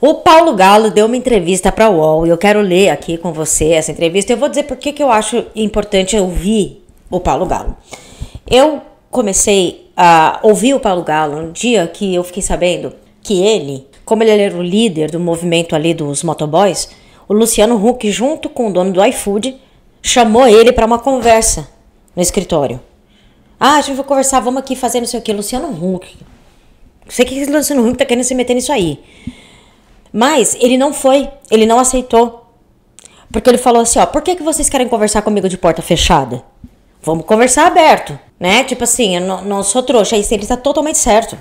O Paulo Galo deu uma entrevista para a UOL e eu quero ler aqui com você essa entrevista. Eu vou dizer por que eu acho importante ouvir o Paulo Galo. Eu comecei a ouvir o Paulo Galo no dia que eu fiquei sabendo que ele, como ele era o líder do movimento ali dos motoboys, o Luciano Huck, junto com o dono do iFood, chamou ele para uma conversa no escritório. Ah, a gente vai conversar, vamos aqui fazer não sei o que. Luciano Huck. Não sei o que o Luciano Huck tá querendo se meter nisso aí. Mas ele não foi, ele não aceitou. Porque ele falou assim, ó, por que vocês querem conversar comigo de porta fechada? Vamos conversar aberto, né? Tipo assim, eu não sou trouxa, isso ele tá totalmente certo.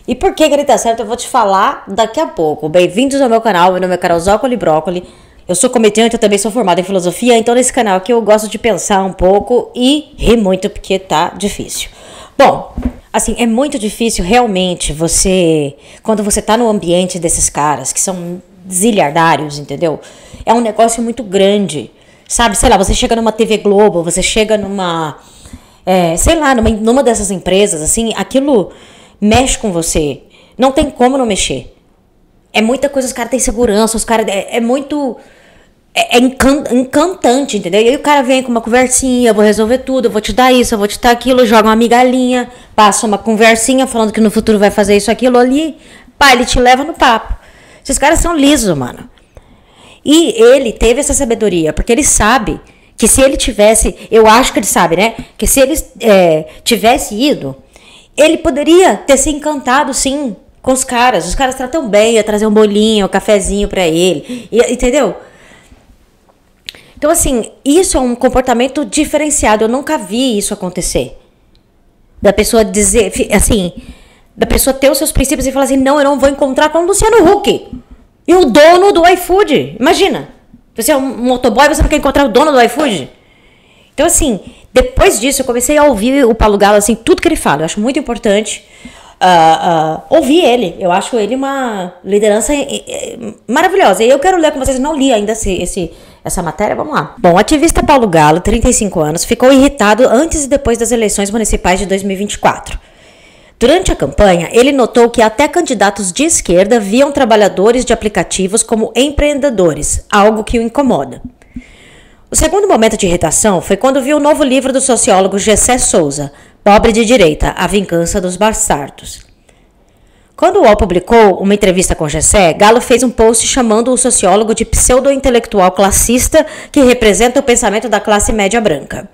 E por que ele tá certo eu vou te falar daqui a pouco. Bem-vindos ao meu canal, meu nome é Carol Zócoli Brócoli. Eu sou comediante, eu também sou formada em filosofia, então nesse canal aqui eu gosto de pensar um pouco e rir muito porque tá difícil. Bom, assim, é muito difícil realmente você, quando você tá no ambiente desses caras que são zilhardários, entendeu? É um negócio muito grande, sabe? Sei lá, você chega numa TV Globo, você chega numa, sei lá, numa dessas empresas, assim, aquilo mexe com você. Não tem como não mexer. É muita coisa, os caras têm segurança, os caras, é muito... É encantante, entendeu? E aí o cara vem com uma conversinha, eu vou resolver tudo, eu vou te dar isso, eu vou te dar aquilo, joga uma migalhinha, passa uma conversinha falando que no futuro vai fazer isso, aquilo ali, pá, ele te leva no papo. Esses caras são lisos, mano. E ele teve essa sabedoria, porque ele sabe que se ele tivesse, eu acho que ele sabe, né? Que se ele tivesse ido, ele poderia ter se encantado, sim, com os caras tratam bem, ia trazer um bolinho, um cafezinho pra ele, entendeu? Então, assim, isso é um comportamento diferenciado. Eu nunca vi isso acontecer. Da pessoa dizer, assim, da pessoa ter os seus princípios e falar assim, não, eu não vou encontrar com o Luciano Huck. E o dono do iFood. Imagina. Você é um motoboy, você não quer encontrar o dono do iFood? Então, assim, depois disso, eu comecei a ouvir o Paulo Galo, assim, tudo que ele fala. Eu acho muito importante ouvir ele. Eu acho ele uma liderança maravilhosa. E eu quero ler com vocês, não li ainda essa matéria, vamos lá. Bom, o ativista Paulo Galo, 35 anos, ficou irritado antes e depois das eleições municipais de 2024. Durante a campanha, ele notou que até candidatos de esquerda viam trabalhadores de aplicativos como empreendedores, algo que o incomoda. O segundo momento de irritação foi quando viu o novo livro do sociólogo Gessé Souza, Pobre de Direita, A Vingança dos Bastardos. Quando o UOL publicou uma entrevista com Gessé, Galo fez um post chamando o sociólogo de pseudo-intelectual classista que representa o pensamento da classe média branca.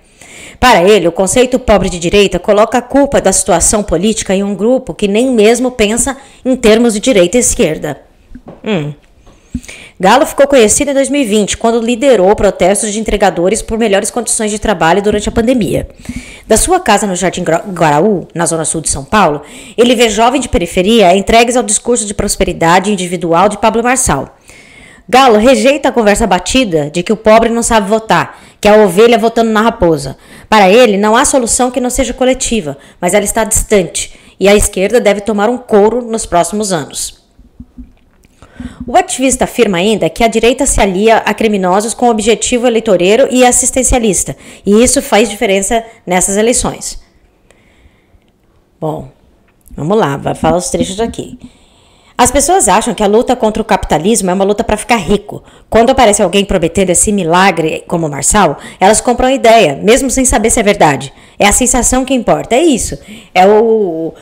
Para ele, o conceito pobre de direita coloca a culpa da situação política em um grupo que nem mesmo pensa em termos de direita e esquerda. Galo ficou conhecido em 2020, quando liderou protestos de entregadores por melhores condições de trabalho durante a pandemia. Da sua casa no Jardim Guaraú, na zona sul de São Paulo, ele vê jovens de periferia entregues ao discurso de prosperidade individual de Pablo Marçal. Galo rejeita a conversa batida de que o pobre não sabe votar, que é a ovelha votando na raposa. Para ele, não há solução que não seja coletiva, mas ela está distante, e a esquerda deve tomar um couro nos próximos anos. O ativista afirma ainda que a direita se alia a criminosos com objetivo eleitoreiro e assistencialista, e isso faz diferença nessas eleições. Bom, vamos lá, vai falar os trechos aqui. As pessoas acham que a luta contra o capitalismo é uma luta para ficar rico. Quando aparece alguém prometendo esse milagre como o Marçal, elas compram a ideia, mesmo sem saber se é verdade. É a sensação que importa, é isso. É o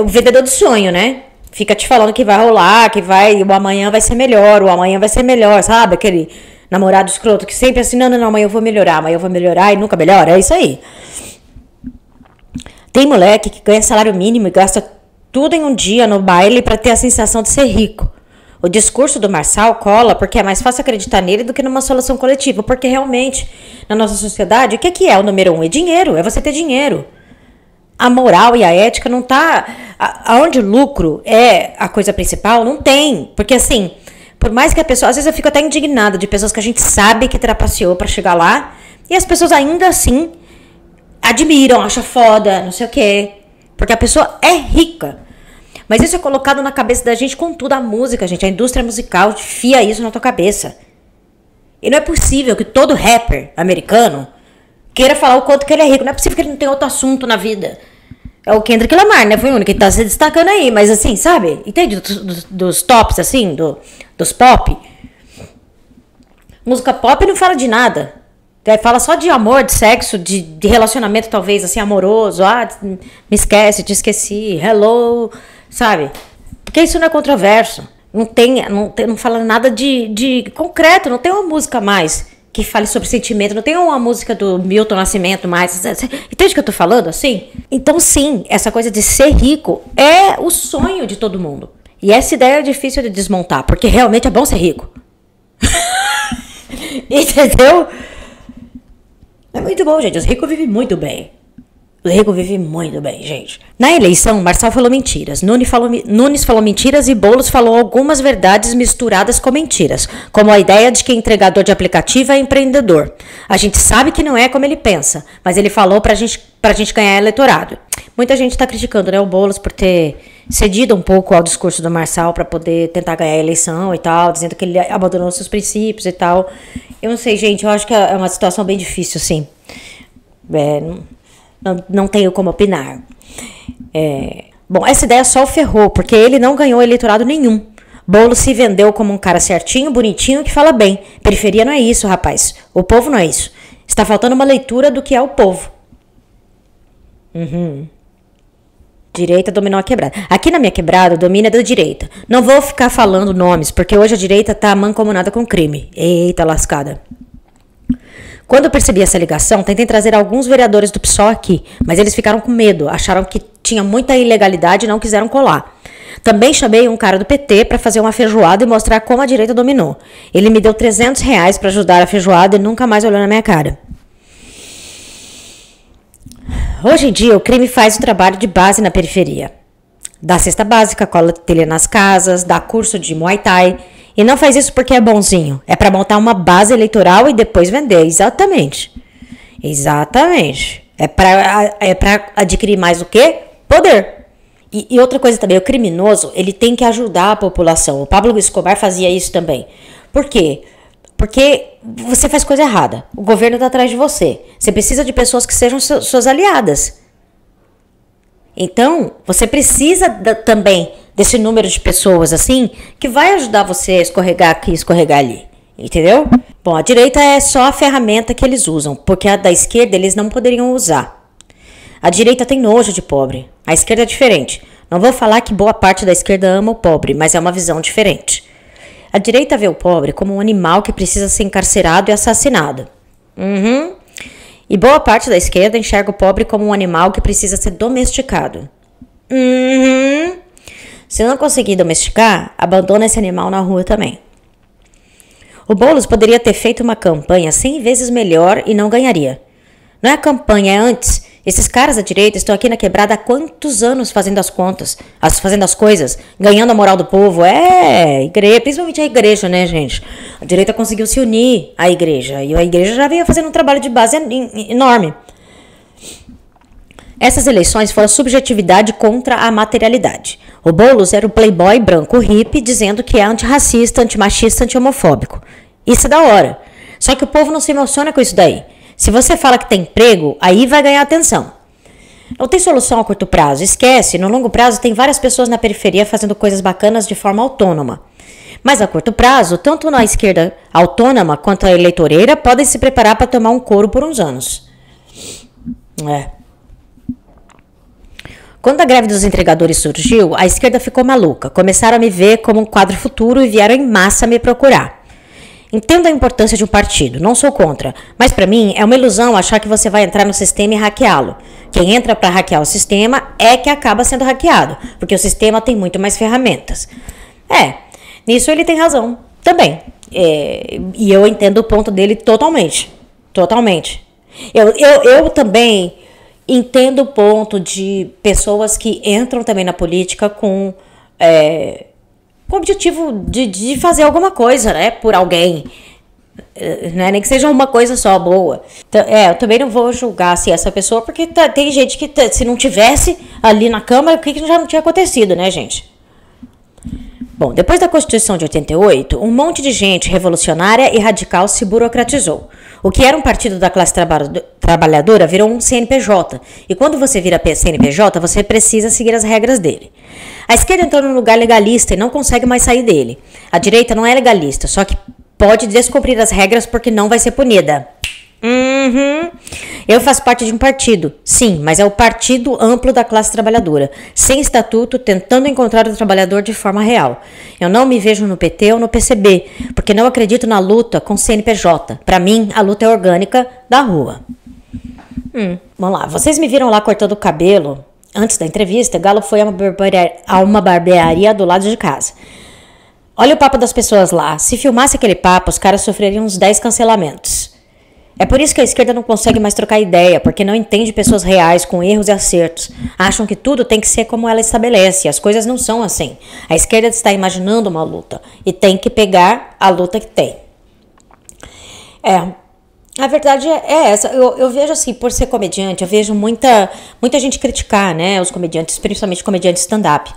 vendedor do sonho, né? Fica te falando que vai rolar, que o amanhã vai ser melhor, sabe? Aquele namorado escroto que sempre assim, não, amanhã eu vou melhorar e nunca melhora, é isso aí. Tem moleque que ganha salário mínimo e gasta tudo em um dia no baile para ter a sensação de ser rico. O discurso do Marçal cola porque é mais fácil acreditar nele do que numa solução coletiva, porque realmente, na nossa sociedade, o que é o número 1? É dinheiro, é você ter dinheiro. A moral e a ética não tá... Aonde o lucro é a coisa principal, não tem. Porque assim, por mais que a pessoa... Às vezes eu fico até indignada de pessoas que a gente sabe que trapaceou pra chegar lá, e as pessoas ainda assim admiram, acham foda, não sei o quê. Porque a pessoa é rica. Mas isso é colocado na cabeça da gente com tudo. A música, gente, a indústria musical fia isso na tua cabeça. E não é possível que todo rapper americano queira falar o quanto que ele é rico. Não é possível que ele não tenha outro assunto na vida. É o Kendrick Lamar, né? Foi o único que tá se destacando aí. Mas assim, sabe? Entende? Dos tops, assim, dos pop. Música pop não fala de nada. Fala só de amor, de sexo, de relacionamento talvez, assim, amoroso. Ah, me esquece, te esqueci. Hello, sabe? Porque isso não é controverso. Não fala nada de concreto. Não tem uma música mais que fale sobre sentimento. Não tem uma música do Milton Nascimento mais. Entende o que eu tô falando, assim? Então, sim, essa coisa de ser rico é o sonho de todo mundo. E essa ideia é difícil de desmontar, porque realmente é bom ser rico. Entendeu? É muito bom, gente. Os ricos vivem muito bem. Os ricos vivem muito bem, gente. Na eleição, Marçal falou mentiras, Nunes falou mentiras e Boulos falou algumas verdades misturadas com mentiras, como a ideia de que entregador de aplicativo é empreendedor. A gente sabe que não é como ele pensa, mas ele falou pra gente ganhar eleitorado. Muita gente tá criticando, né, o Boulos por ter cedido um pouco ao discurso do Marçal para poder tentar ganhar a eleição e tal, dizendo que ele abandonou seus princípios e tal. Eu não sei, gente, eu acho que é uma situação bem difícil, assim. Não tenho como opinar. Bom, essa ideia só o ferrou, porque ele não ganhou eleitorado nenhum. Boulos se vendeu como um cara certinho, bonitinho, que fala bem. Periferia não é isso, rapaz. O povo não é isso. Está faltando uma leitura do que é o povo. Direita dominou a quebrada. Aqui na minha quebrada, o domínio é da direita. Não vou ficar falando nomes, porque hoje a direita tá mancomunada com crime. Eita lascada. Quando eu percebi essa ligação, tentei trazer alguns vereadores do PSOL aqui, mas eles ficaram com medo, acharam que tinha muita ilegalidade e não quiseram colar. Também chamei um cara do PT para fazer uma feijoada e mostrar como a direita dominou. Ele me deu R$300 para ajudar a feijoada e nunca mais olhou na minha cara. Hoje em dia, o crime faz o trabalho de base na periferia. Dá cesta básica, cola telha nas casas, dá curso de Muay Thai. E não faz isso porque é bonzinho. É para montar uma base eleitoral e depois vender. Exatamente. Exatamente. É para adquirir mais o quê? Poder. E outra coisa também, o criminoso, ele tem que ajudar a população. O Pablo Escobar fazia isso também. Por quê? Porque você faz coisa errada. O governo está atrás de você. Você precisa de pessoas que sejam suas aliadas. Então, você precisa também desse número de pessoas assim, que vai ajudar você a escorregar aqui e escorregar ali. Entendeu? Bom, a direita é só a ferramenta que eles usam, porque a da esquerda eles não poderiam usar. A direita tem nojo de pobre. A esquerda é diferente. Não vou falar que boa parte da esquerda ama o pobre, mas é uma visão diferente. A direita vê o pobre como um animal que precisa ser encarcerado e assassinado. E boa parte da esquerda enxerga o pobre como um animal que precisa ser domesticado. Se não conseguir domesticar, abandona esse animal na rua também. O Boulos poderia ter feito uma campanha 100 vezes melhor e não ganharia. Não é a campanha, é antes. Esses caras da direita estão aqui na quebrada há quantos anos fazendo as contas, fazendo as coisas, ganhando a moral do povo. Principalmente a igreja, né, gente? A direita conseguiu se unir à igreja. E a igreja já vinha fazendo um trabalho de base enorme. Essas eleições foram subjetividade contra a materialidade. O Boulos era o playboy branco hippie dizendo que é antirracista, antimachista, anti-homofóbico. Isso é da hora. Só que o povo não se emociona com isso daí. Se você fala que tem emprego, aí vai ganhar atenção. Não tem solução a curto prazo. Esquece, no longo prazo tem várias pessoas na periferia fazendo coisas bacanas de forma autônoma. Mas a curto prazo, tanto na esquerda autônoma quanto a eleitoreira podem se preparar para tomar um couro por uns anos. Quando a greve dos entregadores surgiu, a esquerda ficou maluca. Começaram a me ver como um quadro futuro e vieram em massa me procurar. Entendo a importância de um partido, não sou contra, mas para mim é uma ilusão achar que você vai entrar no sistema e hackeá-lo. Quem entra para hackear o sistema é que acaba sendo hackeado, porque o sistema tem muito mais ferramentas. Nisso ele tem razão, também. E eu entendo o ponto dele totalmente. Totalmente. Eu também entendo o ponto de pessoas que entram também na política com o objetivo de fazer alguma coisa, né, por alguém, né, nem que seja uma coisa só boa. Então, eu também não vou julgar assim, essa pessoa, porque tem gente que se não tivesse ali na Câmara, o que já não tinha acontecido, né, gente? Bom, depois da Constituição de 88, um monte de gente revolucionária e radical se burocratizou. O que era um partido da classe trabalhadora virou um CNPJ. E quando você vira CNPJ, você precisa seguir as regras dele. A esquerda entrou num lugar legalista e não consegue mais sair dele. A direita não é legalista, só que pode descumprir as regras porque não vai ser punida. Eu faço parte de um partido, sim, mas é o partido amplo da classe trabalhadora, sem estatuto, tentando encontrar o trabalhador de forma real. Eu não me vejo no PT ou no PCB, porque não acredito na luta com CNPJ. Para mim, a luta é orgânica da rua. Vamos lá, vocês me viram lá cortando o cabelo. Antes da entrevista, Galo foi a uma barbearia do lado de casa. Olha o papo das pessoas lá. Se filmasse aquele papo, os caras sofreriam uns 10 cancelamentos. É por isso que a esquerda não consegue mais trocar ideia, porque não entende pessoas reais com erros e acertos. Acham que tudo tem que ser como ela estabelece, e as coisas não são assim. A esquerda está imaginando uma luta e tem que pegar a luta que tem. A verdade é essa. Eu vejo assim, por ser comediante, eu vejo muita gente criticar, né, os comediantes, principalmente comediantes stand-up,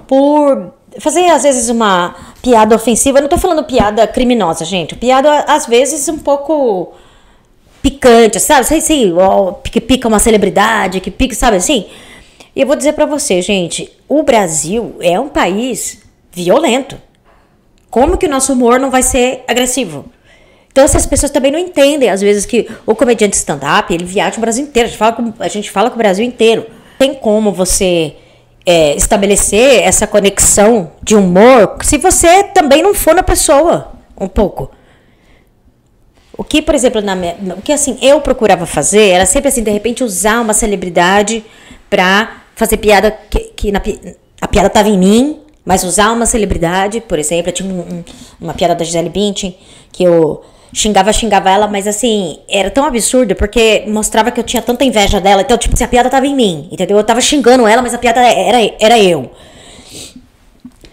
por fazer às vezes uma piada ofensiva. Eu não tô falando piada criminosa, gente. Piada às vezes um pouco picante, sabe? Sei, que pica uma celebridade, que pica, sabe assim? E eu vou dizer pra você, gente, o Brasil é um país violento. Como que o nosso humor não vai ser agressivo? Então essas pessoas também não entendem, às vezes, que o comediante stand-up, ele viaja o Brasil inteiro. A gente fala com o Brasil inteiro. Tem como você estabelecer essa conexão de humor se você também não for na pessoa um pouco. O que, por exemplo, o que assim eu procurava fazer era sempre assim, de repente usar uma celebridade pra fazer piada que a piada estava em mim, mas usar uma celebridade, por exemplo, eu tinha uma piada da Gisele Bündchen que eu xingava ela, mas assim, era tão absurdo porque mostrava que eu tinha tanta inveja dela, então tipo, se a piada estava em mim, entendeu? Eu tava xingando ela, mas a piada era eu.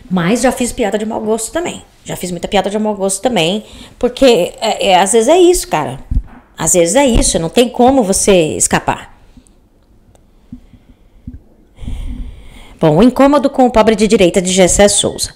Mas já fiz piada de mau gosto também. Já fiz muita piada de mau gosto também. Porque às vezes é isso, cara. Às vezes é isso. Não tem como você escapar. Bom, o incômodo com o pobre de direita de Gessé Souza.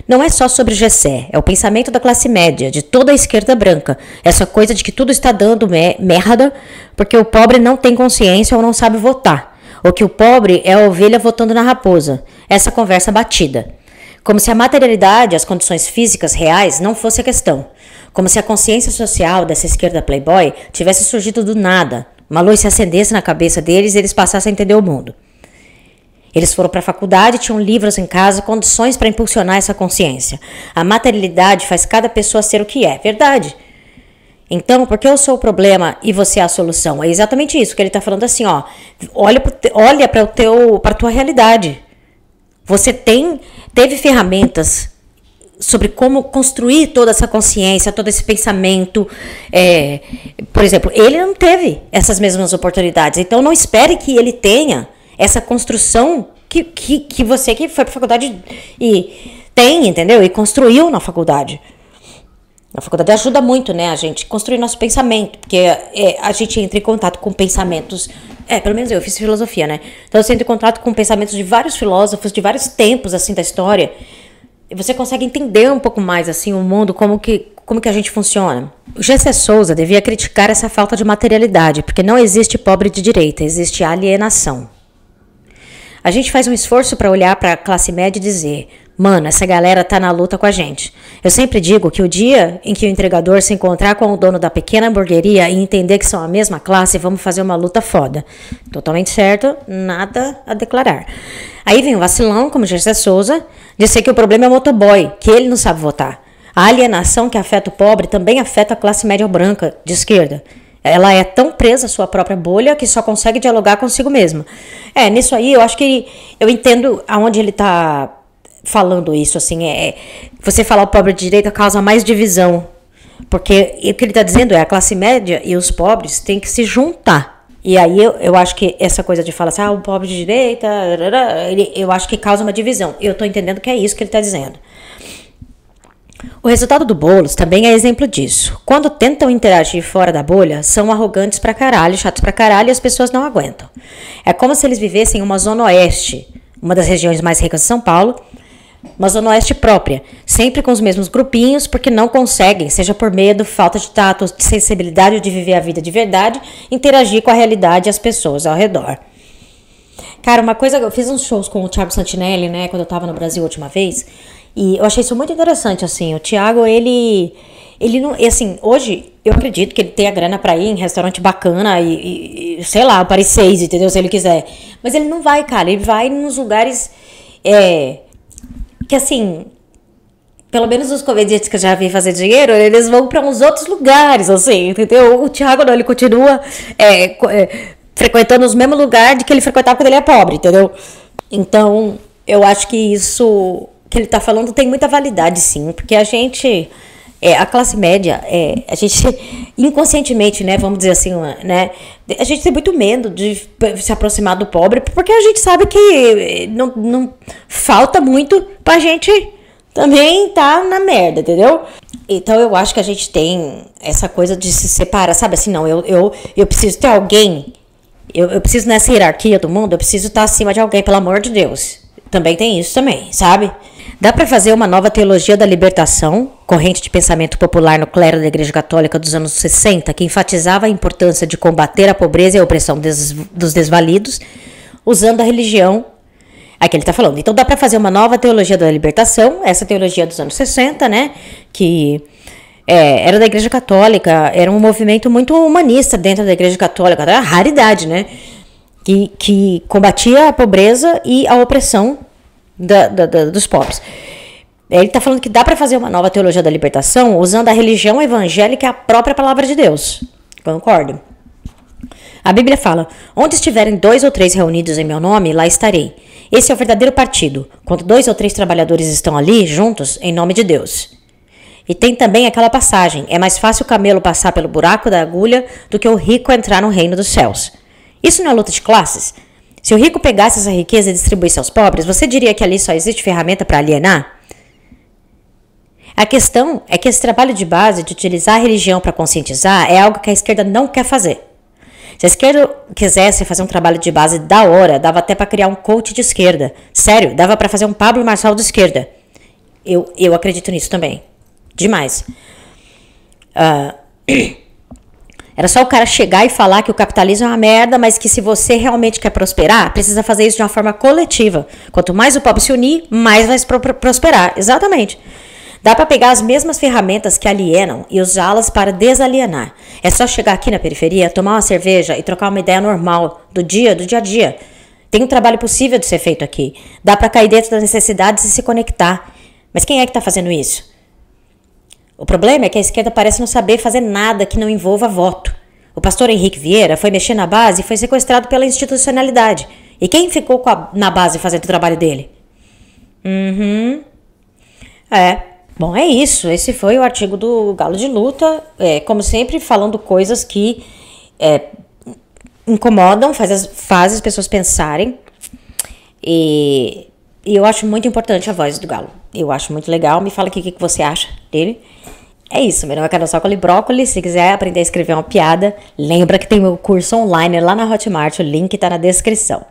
Não é só sobre Gessé. É o pensamento da classe média, de toda a esquerda branca. Essa coisa de que tudo está dando merda porque o pobre não tem consciência ou não sabe votar. Ou que o pobre é a ovelha votando na raposa. Essa conversa batida. Como se a materialidade, as condições físicas reais não fosse a questão. Como se a consciência social dessa esquerda playboy tivesse surgido do nada. Uma luz se acendesse na cabeça deles e eles passassem a entender o mundo. Eles foram para a faculdade, tinham livros em casa, condições para impulsionar essa consciência. A materialidade faz cada pessoa ser o que é. Verdade. Então, por que eu sou o problema e você é a solução? É exatamente isso que ele está falando assim, ó. Olha para a tua realidade. Você teve ferramentas sobre como construir toda essa consciência, todo esse pensamento. Por exemplo, ele não teve essas mesmas oportunidades. Então, não espere que ele tenha essa construção que você que foi para a faculdade e tem, entendeu? E construiu na faculdade. A faculdade ajuda muito, né, a gente construir nosso pensamento, porque a gente entra em contato com pensamentos, pelo menos eu fiz filosofia, né, então você entra em contato com pensamentos de vários filósofos, de vários tempos, assim, da história, e você consegue entender um pouco mais, assim, o mundo, como que a gente funciona. O Gessé Souza devia criticar essa falta de materialidade, porque não existe pobre de direita, existe alienação. A gente faz um esforço para olhar para a classe média e dizer: mano, essa galera tá na luta com a gente. Eu sempre digo que o dia em que o entregador se encontrar com o dono da pequena hamburgueria e entender que são a mesma classe, vamos fazer uma luta foda. Totalmente certo, nada a declarar. Aí vem o vacilão, como Gessé Souza, dizer que o problema é o motoboy, que ele não sabe votar. A alienação que afeta o pobre também afeta a classe média branca de esquerda. Ela é tão presa à sua própria bolha que só consegue dialogar consigo mesma. Nisso aí eu acho que eu entendo aonde ele tá falando isso, assim, você falar o pobre de direita causa mais divisão, porque o que ele está dizendo é a classe média e os pobres têm que se juntar, e aí eu acho que essa coisa de falar assim, o pobre de direita, eu acho que causa uma divisão. Eu estou entendendo que é isso que ele está dizendo. O resultado do Boulos também é exemplo disso. Quando tentam interagir fora da bolha, são arrogantes pra caralho, chatos pra caralho, e as pessoas não aguentam. É como se eles vivessem em uma zona oeste, uma das regiões mais ricas de São Paulo, uma zona oeste própria, sempre com os mesmos grupinhos, porque não conseguem, seja por medo, falta de tato, de sensibilidade de viver a vida de verdade, interagir com a realidade e as pessoas ao redor. Cara, uma coisa, eu fiz uns shows com o Thiago Santinelli, né, quando eu tava no Brasil a última vez, e eu achei isso muito interessante, assim, o Thiago, ele não, e assim, hoje eu acredito que ele tem a grana pra ir em restaurante bacana e sei lá, Paris 6, entendeu, se ele quiser, mas ele não vai, cara, ele vai nos lugares, que assim, pelo menos os comediantes que eu já vi fazer dinheiro, eles vão pra uns outros lugares, assim, entendeu? O Thiago não, ele continua frequentando os mesmos lugares que ele frequentava quando ele era pobre, entendeu? Então, eu acho que isso que ele tá falando tem muita validade, sim, porque a gente, a classe média, a gente inconscientemente, né, vamos dizer assim, né, a gente tem muito medo de se aproximar do pobre, porque a gente sabe que não falta muito pra gente também tá na merda, entendeu? Então eu acho que a gente tem essa coisa de se separar, sabe assim, não, eu preciso ter alguém, eu preciso nessa hierarquia do mundo, eu preciso estar acima de alguém, pelo amor de Deus. Também tem isso também, sabe? Dá para fazer uma nova teologia da libertação, corrente de pensamento popular no clero da Igreja Católica dos anos 60, que enfatizava a importância de combater a pobreza e a opressão dos desvalidos, usando a religião. Aqui ele está falando. Então dá para fazer uma nova teologia da libertação, essa teologia dos anos 60, né? Que era da Igreja Católica, era um movimento muito humanista dentro da Igreja Católica, era raridade, né? Que combatia a pobreza e a opressão dos pobres. Ele está falando que dá para fazer uma nova teologia da libertação usando a religião evangélica e a própria palavra de Deus. Concordo? A Bíblia fala: onde estiverem 2 ou 3 reunidos em meu nome, lá estarei. Esse é o verdadeiro partido, quando 2 ou 3 trabalhadores estão ali, juntos, em nome de Deus. E tem também aquela passagem: é mais fácil o camelo passar pelo buraco da agulha do que o rico entrar no reino dos céus. Isso não é luta de classes? Se o rico pegasse essa riqueza e distribuísse aos pobres, você diria que ali só existe ferramenta para alienar? A questão é que esse trabalho de base, de utilizar a religião para conscientizar, é algo que a esquerda não quer fazer. Se a esquerda quisesse fazer um trabalho de base da hora, dava até para criar um coach de esquerda. Sério, dava para fazer um Pablo Marçal de esquerda. Eu acredito nisso também. Demais. Era só o cara chegar e falar que o capitalismo é uma merda, mas que se você realmente quer prosperar, precisa fazer isso de uma forma coletiva. Quanto mais o pobre se unir, mais vai prosperar. Exatamente. Dá para pegar as mesmas ferramentas que alienam e usá-las para desalienar. É só chegar aqui na periferia, tomar uma cerveja e trocar uma ideia normal do dia a dia. Tem um trabalho possível de ser feito aqui. Dá para cair dentro das necessidades e se conectar. Mas quem é que está fazendo isso? O problema é que a esquerda parece não saber fazer nada que não envolva voto. O pastor Henrique Vieira foi mexer na base e foi sequestrado pela institucionalidade. E quem ficou na base fazendo o trabalho dele? Bom, é isso. Esse foi o artigo do Galo de Luta. Como sempre, falando coisas que incomodam, faz as pessoas pensarem. E eu acho muito importante a voz do Galo. Eu acho muito legal. Me fala aqui o que você acha dele. É isso, meu nome é Carol Sócoli Brócoli. Se quiser aprender a escrever uma piada, lembra que tem meu curso online lá na Hotmart. O link tá na descrição.